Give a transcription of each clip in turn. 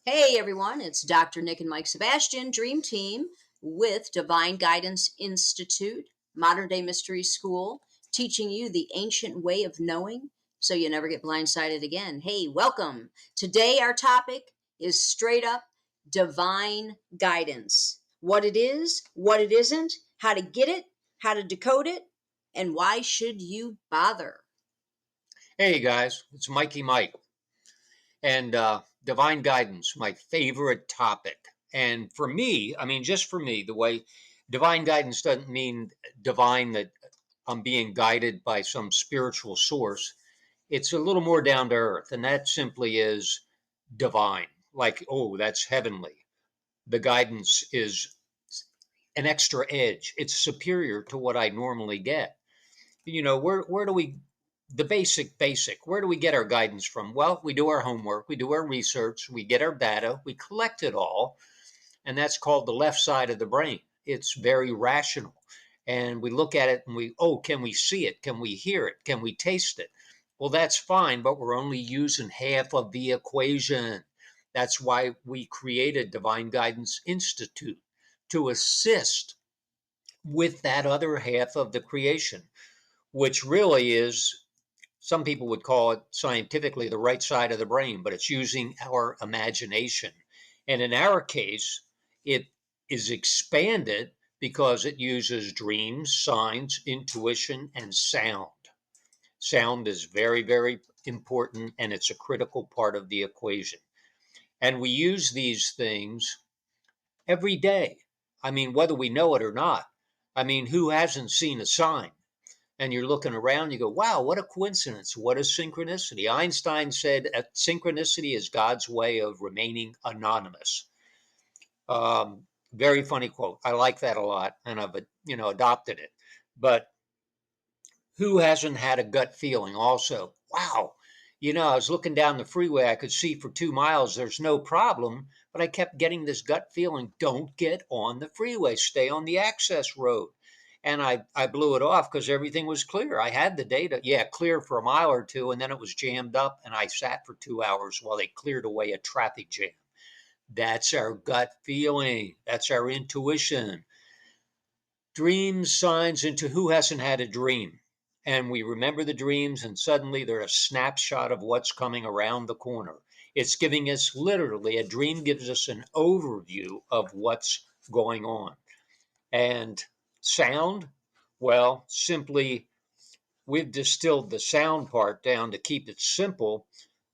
Hey everyone, it's Dr. Nic and Mike Sebastian, Dream Team with Divine Guidance Institute, Modern Day Mystery School, teaching you the ancient way of knowing so you never get blindsided again. Hey, welcome. Today our topic is straight up divine guidance. What it is, what it isn't, how to get it, how to decode it, and why should you bother? Hey guys, it's Mikey Mike and divine guidance, my favorite topic. And for me, just for me, the way divine guidance doesn't mean divine that I'm being guided by some spiritual source. It's a little more down to earth, and that simply is divine. Like, oh, that's heavenly. The guidance is an extra edge. It's superior to what I normally get. Where do we the basic, where do we get our guidance from? Well, we do our homework, we do our research, we get our data, we collect it all, and that's called the left side of the brain. It's very rational, and we look at it and can we see it, can we hear it, can we taste it? Well, that's fine, but we're only using half of the equation. That's why we created Divine Guidance Institute, to assist with that other half of the creation, which really is, some people would call it scientifically the right side of the brain, but it's using our imagination. And in our case, it is expanded because it uses dreams, signs, intuition, and sound. Sound is very, very important, and it's a critical part of the equation. And we use these things every day. Whether we know it or not. Who hasn't seen a sign? And you're looking around, you go, wow, what a coincidence. What a synchronicity. Einstein said synchronicity is God's way of remaining anonymous. Very funny quote. I like that a lot, and I've adopted it. But who hasn't had a gut feeling also? Wow. I was looking down the freeway. I could see for 2 miles. There's no problem. But I kept getting this gut feeling. Don't get on the freeway. Stay on the access road. And I blew it off because everything was clear. I had the data. Yeah, clear for a mile or two. And then it was jammed up. And I sat for 2 hours while they cleared away a traffic jam. That's our gut feeling. That's our intuition. Dreams, signs into who hasn't had a dream? And we remember the dreams, and suddenly they're a snapshot of what's coming around the corner. It's giving us, literally, a dream gives us an overview of what's going on. And sound, well, simply, we've distilled the sound part down to keep it simple.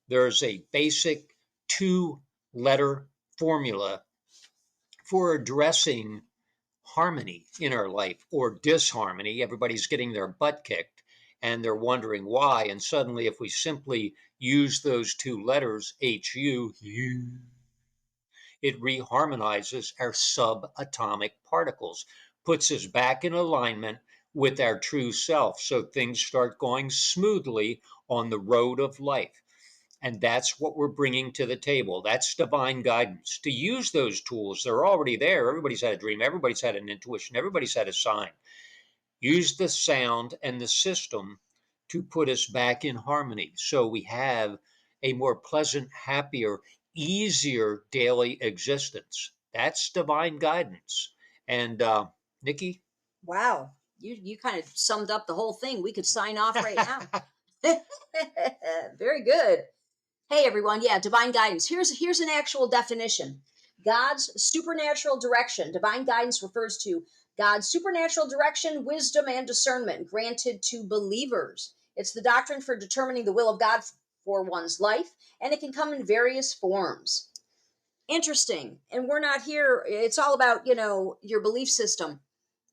There's a basic 2-letter formula for addressing harmony in our life or disharmony. Everybody's getting their butt kicked and they're wondering why. And suddenly, if we simply use those 2 letters, HU, it reharmonizes our subatomic particles, puts us back in alignment with our true self. So things start going smoothly on the road of life. And that's what we're bringing to the table. That's divine guidance. To use those tools, they're already there. Everybody's had a dream. Everybody's had an intuition. Everybody's had a sign. Use the sound and the system to put us back in harmony so we have a more pleasant, happier, easier daily existence. That's divine guidance. And Nikki? Wow, you kind of summed up the whole thing. We could sign off right now. Very good. Hey everyone, yeah, divine guidance. Here's an actual definition. God's supernatural direction. Divine guidance refers to God's supernatural direction, wisdom, and discernment granted to believers. It's the doctrine for determining the will of God for one's life, and it can come in various forms. Interesting. And we're not here, it's all about, your belief system.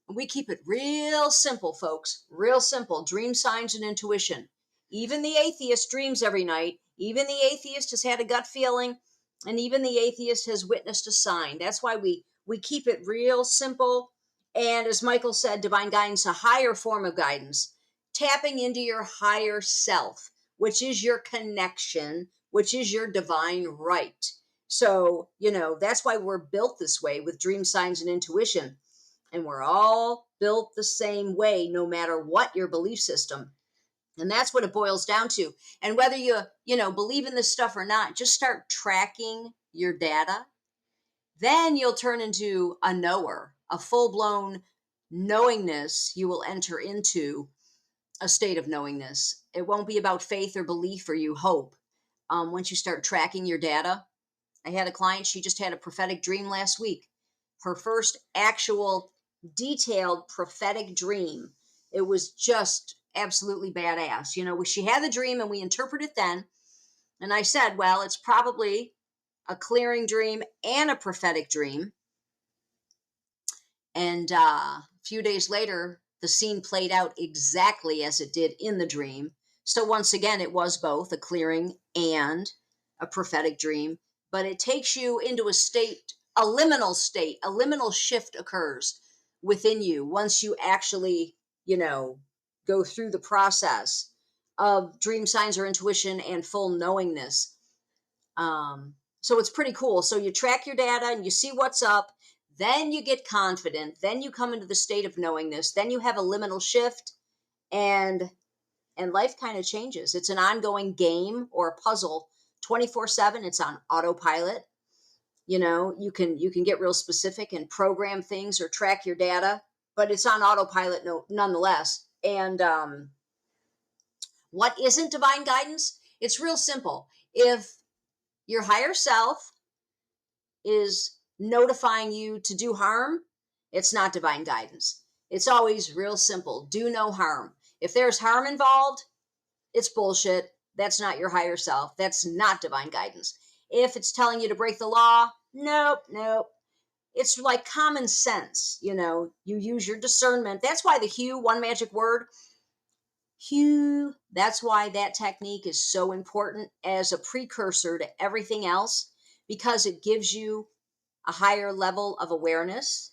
We keep it real simple, folks. Real simple. Dream, signs, and intuition. Even the atheist dreams every night. Even the atheist has had a gut feeling. And even the atheist has witnessed a sign. That's why we keep it real simple. And as Michael said, divine guidance, a higher form of guidance. Tapping into your higher self, which is your connection, which is your divine right. So, that's why we're built this way with dream, signs, and intuition. And we're all built the same way, no matter what your belief system. And that's what it boils down to. And whether you believe in this stuff or not, just start tracking your data, then you'll turn into a knower, a full-blown knowingness. You will enter into a state of knowingness. It won't be about faith or belief or you hope. Once you start tracking your data, I had a client, she just had a prophetic dream last week. Her first actual detailed prophetic dream. It was just absolutely badass. You know, she had the dream and we interpreted it then. And I said, well, it's probably a clearing dream and a prophetic dream. And a few days later, the scene played out exactly as it did in the dream. So once again, it was both a clearing and a prophetic dream, but it takes you into a state, a liminal shift occurs within you once you actually, go through the process of dream signs or intuition and full knowingness. So it's pretty cool. So you track your data and you see what's up. Then you get confident. Then you come into the state of knowingness. Then you have a liminal shift, and life kind of changes. It's an ongoing game or a puzzle, 24/7. It's on autopilot. You can get real specific and program things or track your data, but it's on autopilot nonetheless. And what isn't divine guidance? It's real simple. If your higher self is notifying you to do harm, it's not divine guidance. It's always real simple. Do no harm. If there's harm involved, it's bullshit. That's not your higher self. That's not divine guidance. If it's telling you to break the law, nope. It's like common sense. You use your discernment. That's why the hue, one magic word, hue, that's why that technique is so important as a precursor to everything else, because it gives you a higher level of awareness,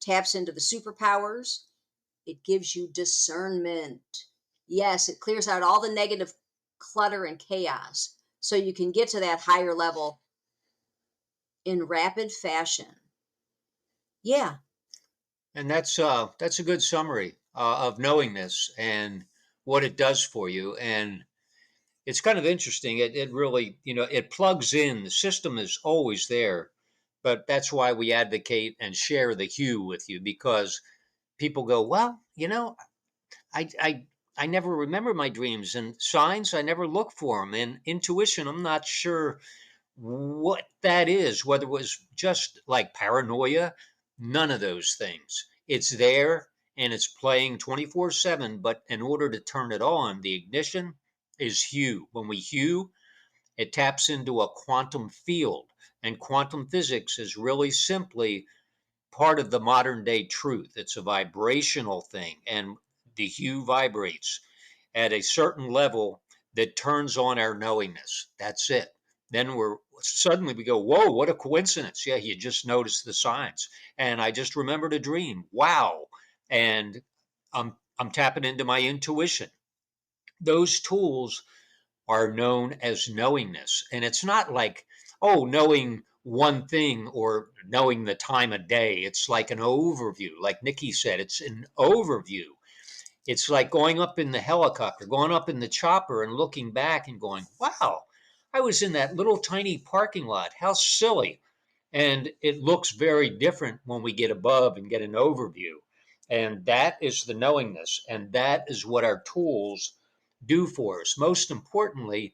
taps into the superpowers. It gives you discernment. Yes, it clears out all the negative clutter and chaos so you can get to that higher level in rapid fashion. Yeah. And that's a good summary of knowingness and what it does for you. And it's kind of interesting. It really, it plugs in. The system is always there, but that's why we advocate and share the hue with you, because people go, well, I, I, I never remember my dreams, and signs, I never look for them, and intuition, I'm not sure what that is, whether it was just like paranoia, none of those things. It's there and it's playing 24/7, but in order to turn it on, the ignition is hue. When we hue, it taps into a quantum field, and quantum physics is really simply part of the modern day truth. It's a vibrational thing, and the hue vibrates at a certain level that turns on our knowingness. That's it. Then we go, whoa, what a coincidence. Yeah, you just noticed the signs. And I just remembered a dream. Wow. And I'm tapping into my intuition. Those tools are known as knowingness. And it's not like, oh, knowing one thing or knowing the time of day. It's like an overview. Like Nikki said, it's an overview. It's like going up in the helicopter, going up in the chopper and looking back and going, wow, I was in that little tiny parking lot. How silly. And it looks very different when we get above and get an overview. And that is the knowingness. And that is what our tools do for us. Most importantly,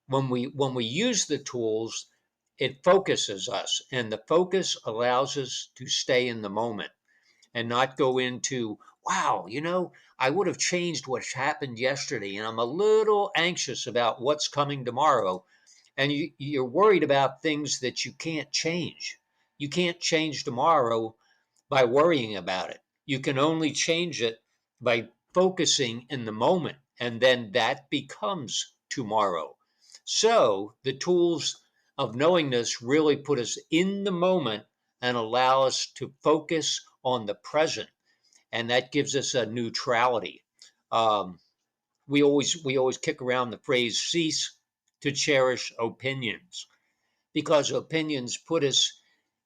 when we use the tools, it focuses us. And the focus allows us to stay in the moment and not go into, wow, I would have changed what happened yesterday, and I'm a little anxious about what's coming tomorrow. And you're worried about things that you can't change. You can't change tomorrow by worrying about it. You can only change it by focusing in the moment, and then that becomes tomorrow. So the tools of knowingness really put us in the moment and allow us to focus on the present, and that gives us a neutrality. Um, we always kick around the phrase "cease to cherish opinions," because opinions put us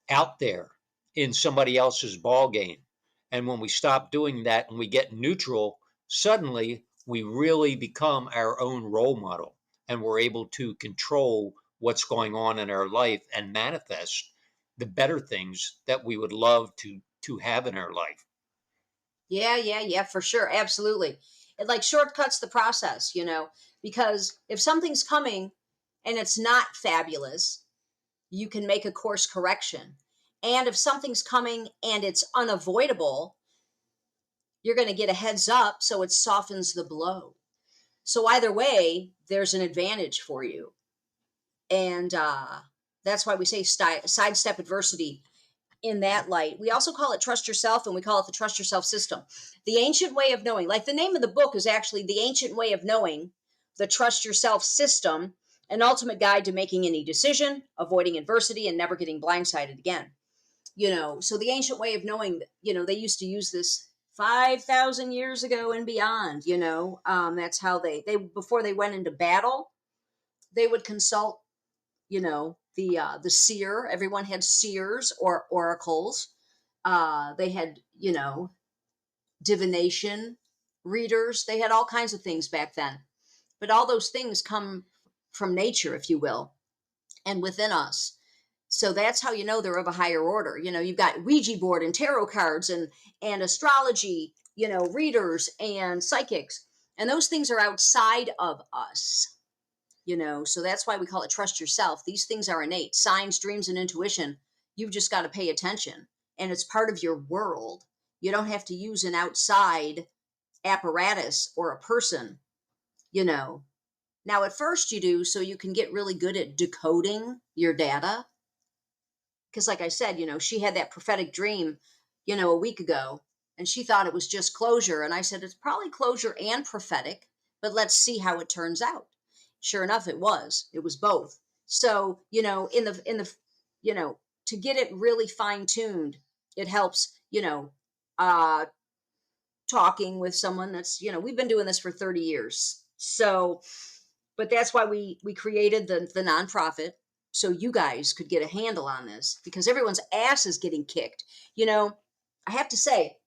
out there in somebody else's ball game, and when we stop doing that and we get neutral, suddenly we really become our own role model, and we're able to control what's going on in our life and manifest the better things that we would love to have in our life. Yeah, for sure. Absolutely. It like shortcuts the process, because if something's coming and it's not fabulous, you can make a course correction. And if something's coming and it's unavoidable, you're going to get a heads up so it softens the blow. So either way, there's an advantage for you. And that's why we say sidestep adversity in that light. We also call it trust yourself, and we call it the trust yourself system. The ancient way of knowing, like the name of the book is actually The Ancient Way of Knowing, the Trust Yourself System, an ultimate guide to making any decision, avoiding adversity, and never getting blindsided again. So the ancient way of knowing, they used to use this 5,000 years ago and beyond. That's how they before they went into battle, they would consult, the seer. Everyone had seers or oracles. They had, divination readers. They had all kinds of things back then. But all those things come from nature, if you will, and within us. So that's how you know they're of a higher order. You've got Ouija board and tarot cards and astrology, readers and psychics. And those things are outside of us. So that's why we call it trust yourself. These things are innate. Signs, dreams, and intuition. You've just got to pay attention. And it's part of your world. You don't have to use an outside apparatus or a person, Now, at first you do, so you can get really good at decoding your data. Because like I said, she had that prophetic dream, a week ago, and she thought it was just closure. And I said, it's probably closure and prophetic, but let's see how it turns out. Sure enough, it was both. So, to get it really fine tuned, it helps, talking with someone that's, we've been doing this for 30 years. So, but that's why we created the nonprofit, so you guys could get a handle on this, because everyone's ass is getting kicked. I have to say,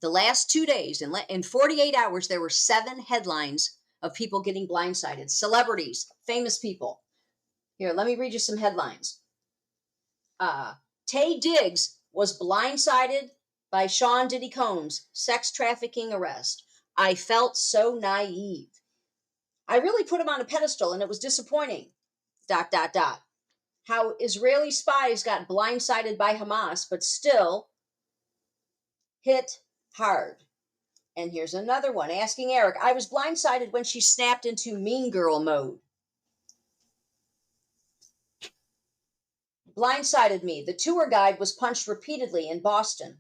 the last 2 days, in 48 hours, there were 7 headlines of people getting blindsided. Celebrities, famous people. Here, let me read you some headlines. Taye Diggs was blindsided by Sean Diddy Combs' sex trafficking arrest. I felt so naive. I really put him on a pedestal, and it was disappointing. ... How Israeli spies got blindsided by Hamas, but still hit hard. And here's another one, asking Eric, I was blindsided when she snapped into mean girl mode. Blindsided me. The tour guide was punched repeatedly in Boston.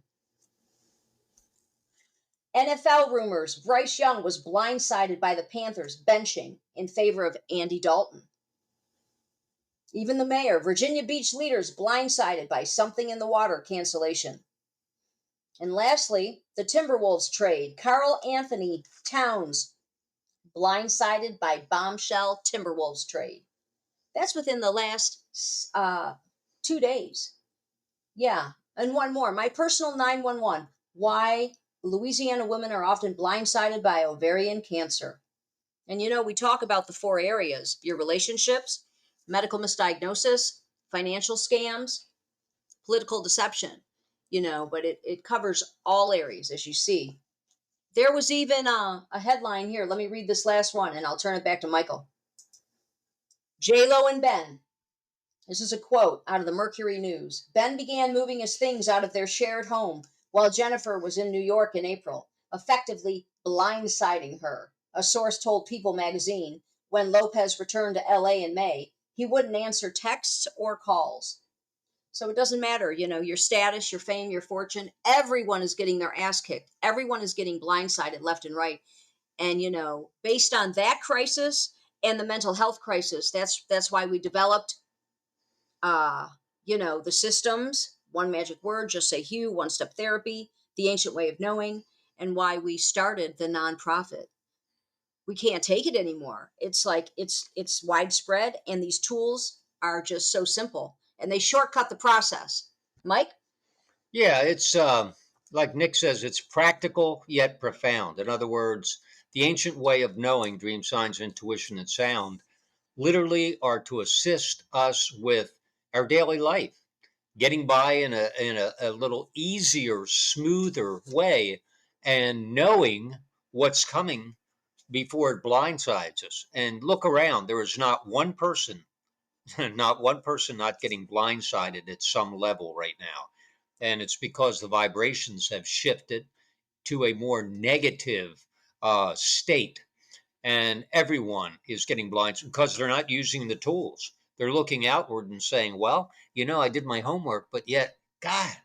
NFL rumors. Bryce Young was blindsided by the Panthers benching in favor of Andy Dalton. Even the mayor. Virginia Beach leaders blindsided by something in the water cancellation. And lastly, the Timberwolves trade. Karl-Anthony Towns blindsided by bombshell Timberwolves trade. That's within the last 2 days. Yeah. And one more. My personal 911. Why Louisiana women are often blindsided by ovarian cancer. And we talk about the 4 areas: your relationships, medical misdiagnosis, financial scams, political deception, but it covers all areas, as you see. There was even a headline here. Let me read this last one, and I'll turn it back to Michael. J-Lo and Ben. This is a quote out of the Mercury News. Ben began moving his things out of their shared home while Jennifer was in New York in April, effectively blindsiding her. A source told People magazine when Lopez returned to LA in May, he wouldn't answer texts or calls. So it doesn't matter, your status, your fame, your fortune. Everyone is getting their ass kicked. Everyone is getting blindsided left and right. And, based on that crisis and the mental health crisis, that's why we developed, the systems, one magic word, just say Hugh, one-step therapy, the ancient way of knowing, and why we started the nonprofit. We can't take it anymore. It's like, it's widespread, and these tools are just so simple. And they shortcut the process. Mike? Yeah, it's like Nick says, it's practical yet profound. In other words, the ancient way of knowing dream, signs, intuition, and sound literally are to assist us with our daily life, getting by in a little easier, smoother way, and knowing what's coming before it blindsides us. And look around, there is not one person, not one person not getting blindsided at some level right now. And it's because the vibrations have shifted to a more negative state, and everyone is getting blindsided because they're not using the tools. They're looking outward and saying, well, I did my homework, but yet, God,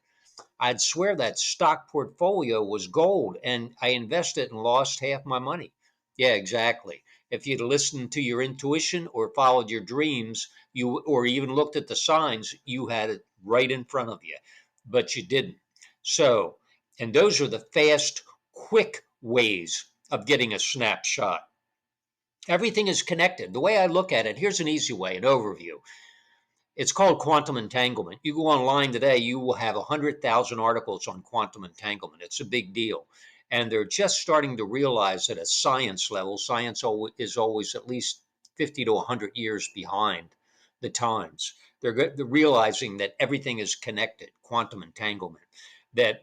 I'd swear that stock portfolio was gold and I invested and lost half my money. Yeah, exactly. If you'd listened to your intuition or followed your dreams, or even looked at the signs, you had it right in front of you, but you didn't. So, and those are the fast, quick ways of getting a snapshot. Everything is connected. The way I look at it, here's an easy way, an overview. It's called quantum entanglement. You go online today, you will have 100,000 articles on quantum entanglement. It's a big deal. And they're just starting to realize at a science level, science is always at least 50 to 100 years behind the times. They're realizing that everything is connected, quantum entanglement. That,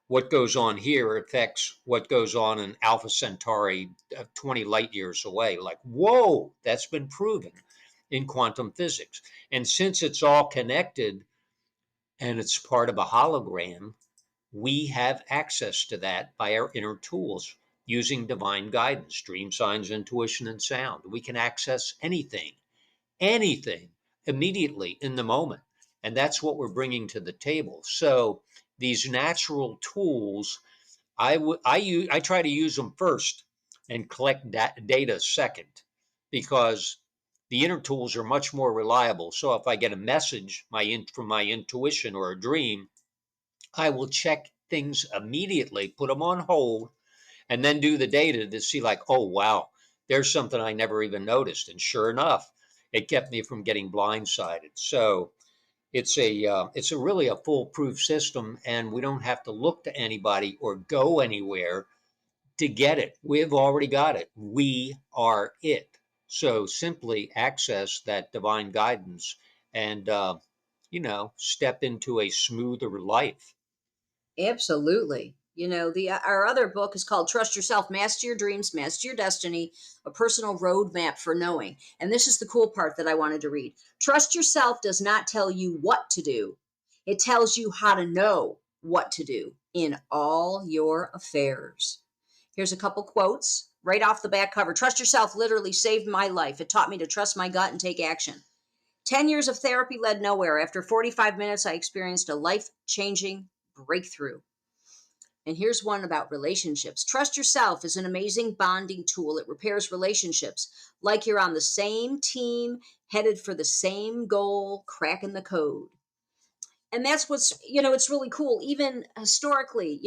what goes on here affects what goes on in Alpha Centauri 20 light years away. Like, whoa, that's been proven in quantum physics. And since it's all connected and it's part of a hologram, we have access to that by our inner tools using divine guidance, dream signs, intuition, and sound. We can access anything immediately in the moment. And that's what we're bringing to the table. So these natural tools, I try to use them first and collect data second, because the inner tools are much more reliable. So if I get a message from my intuition or a dream, I will check things immediately, put them on hold, and then do the data to see, like, oh wow, there's something I never even noticed, and sure enough, it kept me from getting blindsided. So it's a really a foolproof system, and we don't have to look to anybody or go anywhere to get it. We've already got it. We are it. So simply access that divine guidance and step into a smoother life. Absolutely. The our other book is called Trust Yourself, Master Your Dreams, Master Your Destiny, a personal roadmap for knowing. And this is the cool part that I wanted to read. Trust yourself does not tell you what to do. It tells you how to know what to do in all your affairs. Here's a couple quotes right off the back cover. Trust yourself literally saved my life. It taught me to trust my gut and take action. 10 years of therapy led nowhere. After 45 minutes, I experienced a life-changing breakthrough. And here's one about relationships. Trust yourself is an amazing bonding tool. It repairs relationships like you're on the same team, headed for the same goal, cracking the code. And that's what's, it's really cool. Even historically,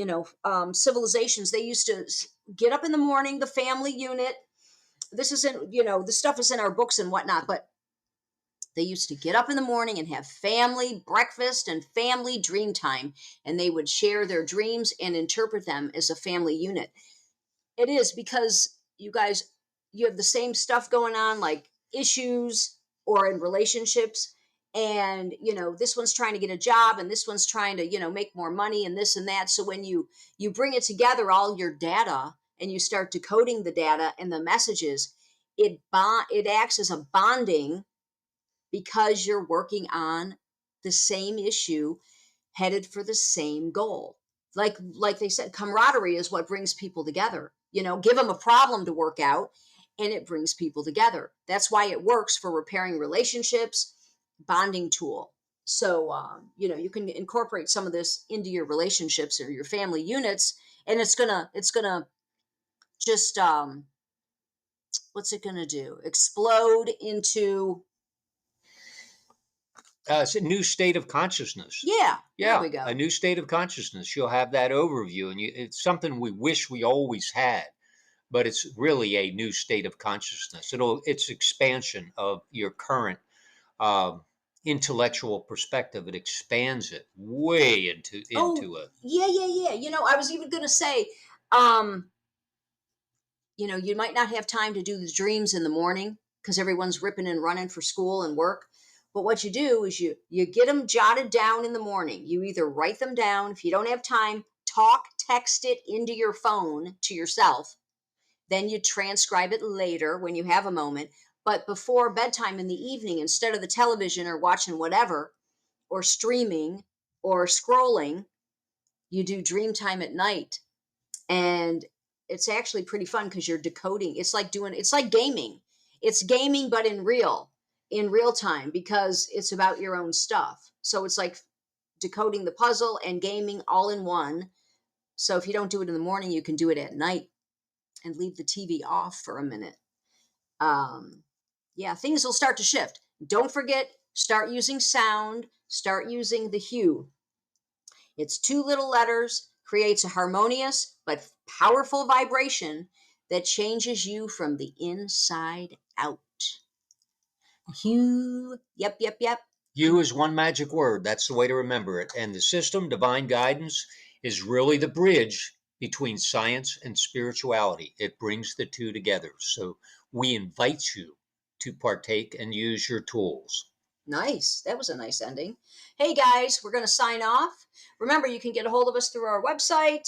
civilizations, they used to get up in the morning, the family unit. This isn't, this stuff is in our books and whatnot, but they used to get up in the morning and have family breakfast and family dream time, and they would share their dreams and interpret them as a family unit. It is because you guys, you have the same stuff going on, like issues or in relationships. And, this one's trying to get a job and this one's trying to, make more money and this and that. So when you bring it together, all your data, and you start decoding the data and the messages, it acts as a bonding because you're working on the same issue, headed for the same goal. Like they said, camaraderie is what brings people together. Give them a problem to work out and it brings people together. That's why it works for repairing relationships, bonding tool. So you can incorporate some of this into your relationships or your family units, and it's gonna just what's it gonna do? Explode into It's a new state of consciousness. yeah. There Yeah, we go. a new state of consciousness. You'll have that overview, and it's something we wish we always had, but it's really a new state of consciousness. It's expansion of your current um, intellectual perspective. It expands it way into Oh, into a. yeah, yeah, yeah. I was even going to say, um, you might not have time to do the dreams in the morning because everyone's ripping and running for school and work. But what you do is you get them jotted down in the morning. You either write them down. If you don't have time, text it into your phone to yourself. Then you transcribe it later when you have a moment. But before bedtime in the evening, instead of the television or watching whatever, or streaming or scrolling, you do dream time at night. And it's actually pretty fun because you're decoding. It's like gaming. It's gaming, but in real time, because it's about your own stuff. So it's like decoding the puzzle and gaming all in one. So if you don't do it in the morning, you can do it at night and leave the TV off for a minute. Yeah, things will start to shift. Don't forget, start using sound, start using the hue. It's 2 little letters, creates a harmonious but powerful vibration that changes you from the inside out. Hue, yep. You is one magic word. That's the way to remember it. And the system, divine guidance, is really the bridge between science and spirituality. It brings the two together. So we invite you to partake and use your tools. Nice. That was a nice ending. Hey guys, we're going to sign off. Remember, you can get a hold of us through our website,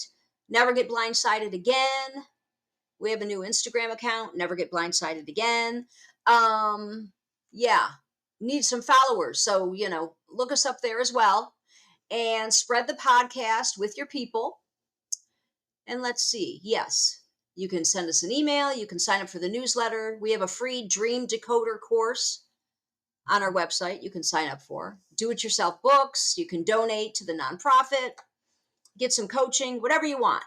Never Get Blindsided Again. We have a new Instagram account, Never Get Blindsided Again. Yeah, need some followers. So, look us up there as well and spread the podcast with your people. And let's see. Yes, you can send us an email. You can sign up for the newsletter. We have a free dream decoder course on our website you can sign up for. Do-it-yourself books. You can donate to the nonprofit, get some coaching, whatever you want.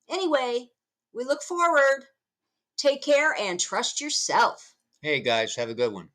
Anyway, we look forward. Take care and trust yourself. Hey guys, have a good one.